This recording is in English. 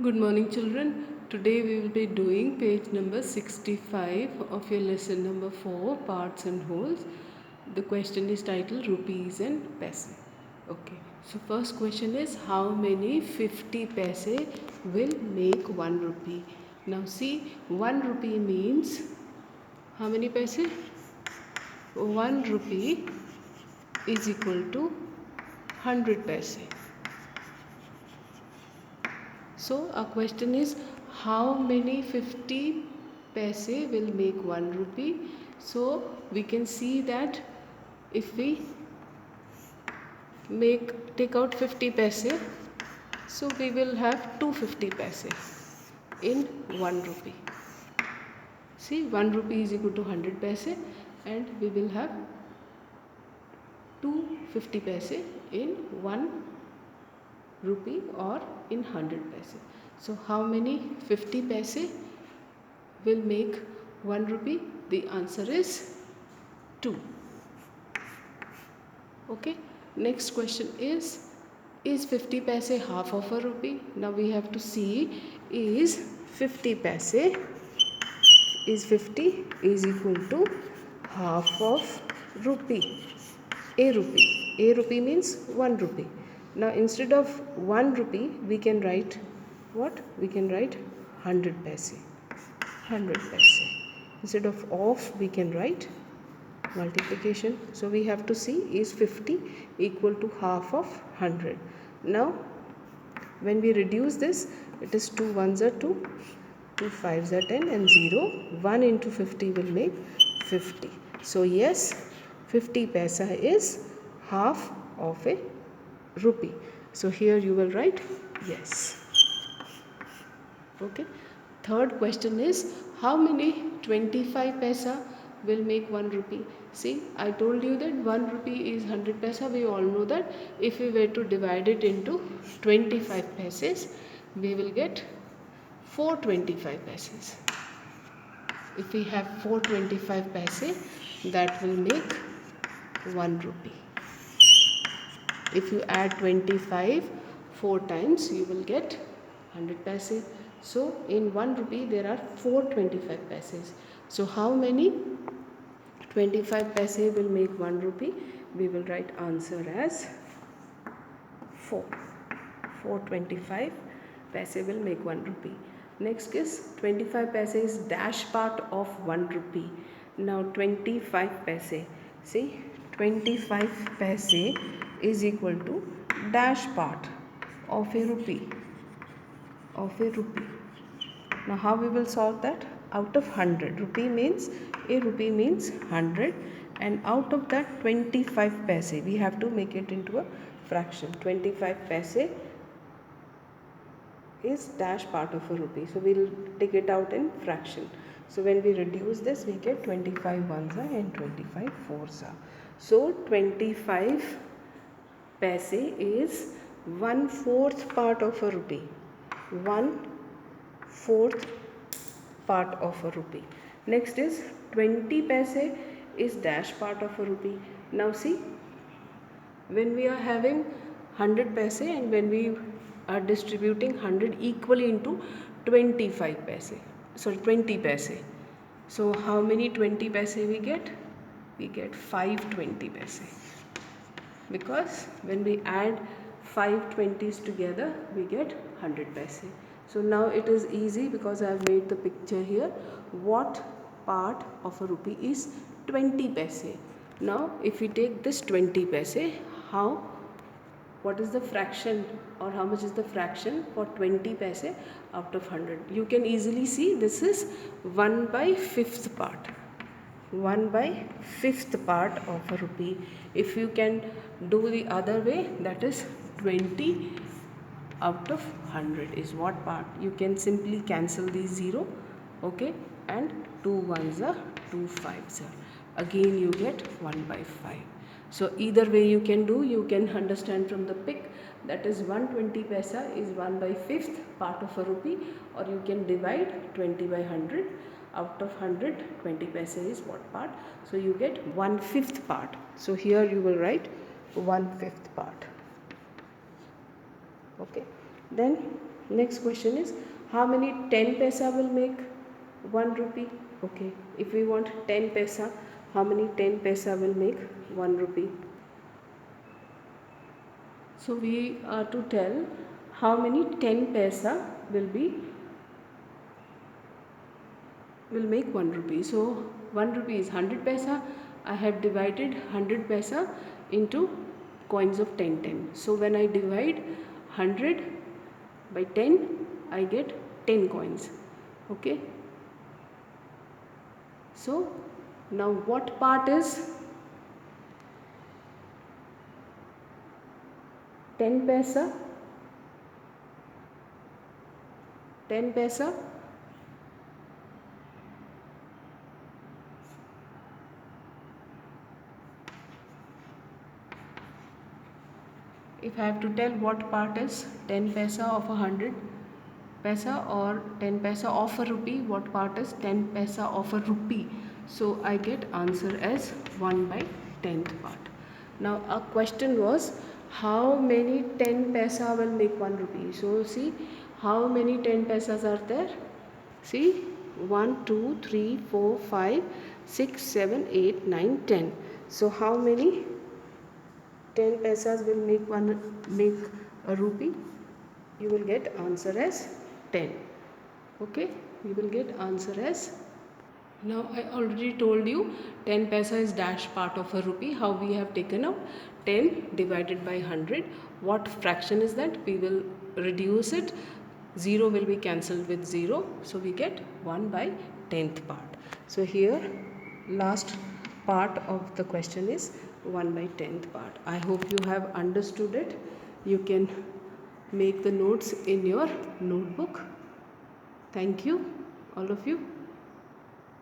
Good morning, children. Today we will be doing page number 65 of your lesson number 4, parts and wholes. The question is titled Rupees and Paise. Okay, so first question is how many 50 paise will make 1 rupee? Now see, 1 rupee means how many paise? 1 rupee is equal to 100 paise. So our question is how many 50 paise will make 1 rupee? So we can see that if we take out 50 paise, so we will have 250 paise in 1 rupee. See, 1 rupee is equal to 100 paise and we will have 250 paise in 1 rupee or in 100 paise. So how many 50 paise will make 1 rupee? The answer is 2. Okay, next question is 50 paise half of a rupee? Now we have to see, is 50 paise is equal to half of rupee? A rupee means 1 rupee. Now instead of 1 rupee we can write what? We can write 100 paise. 100 paise. Instead of we can write multiplication. So we have to see, is 50 equal to half of 100? Now when we reduce this, it is 2 ones are 2, 2 fives are 10 and 0. 1 into 50 will make 50. So yes, 50 paisa is half of a rupee. So here you will write yes. Okay. Third question is how many 25 paisa will make 1 rupee? See, I told you that 1 rupee is 100 paisa. We all know that if we were to divide it into 25 paises, we will get 425 paises. If we have 425 paise, that will make 1 rupee. If you add 25 4 times, you will get 100 paise. So in 1 rupee there are 425 paises. So how many 25 paise will make 1 rupee? We will write answer as 4. 425 paise will make 1 rupee. Next is 25 paise is dash part of 1 rupee. Now 25 paise. See, 25 paise is equal to dash part of a rupee. Now how we will solve that? Out of 100, rupee means 100, and out of that 25 paise we have to make it into a fraction. 25 paise is dash part of a rupee, so we will take it out in fraction. So when we reduce this, we get 25 ones and 25 fours. So 25 paise is 1/4 part of a rupee. 1/4 part of a rupee. Next is 20 paise is dash part of a rupee. Now see, when we are having 100 paise and when we are distributing 100 equally into 25 paise, sorry 20 paise. So how many 20 paise we get? We get 5 20 paise. Because when we add 5 20s together, we get 100 paise. So now it is easy because I have made the picture here. What part of a rupee is 20 paise? Now if we take this 20 paise, what is the fraction, or how much is the fraction for 20 paise out of 100? You can easily see this is 1/5 part. 1/5 part of a rupee. If you can do the other way, that is 20 out of 100 is what part? You can simply cancel these 0, okay, and 2 ones are 2 fives are. Again you get 1/5. So either way you can do, you can understand from the pic, that is 120 paisa is 1/5 part of a rupee, or you can divide 20 by 100. Out of 100, 20 paise is what part? So you get 1/5 part. So here you will write 1/5 part. Okay. Then Next question is, how many 10 paisa will make 1 rupee? Okay, if we want 10 paisa, how many 10 paisa will make 1 rupee? So we are to tell how many 10 paisa will make 1 rupee. So 1 rupee is 100 paisa. I have divided 100 paisa into coins of 10. So when I divide 100 by 10, I get 10 coins. Okay. So now what part is 10 paisa? 10 paisa. If I have to tell what part is 10 paisa of 100 paisa or 10 paisa of a rupee, what part is 10 paisa of a rupee? So I get answer as 1 by 10th part. Now our question was, how many 10 paisa will make 1 rupee? So see, how many 10 paisas are there? See, 1, 2, 3, 4, 5, 6, 7, 8, 9, 10. So how many 10 paisas will make a rupee? You will get answer as 10. Okay, you will get answer as. Now I already told you 10 paisa is dash part of a rupee. How we have taken out 10 divided by 100. What fraction is that? We will reduce it. 0 will be cancelled with 0. So we get 1 by 10th part. So here last part of the question is 1 by 10th part. I hope you have understood it. You can make the notes in your notebook. Thank you, all of you.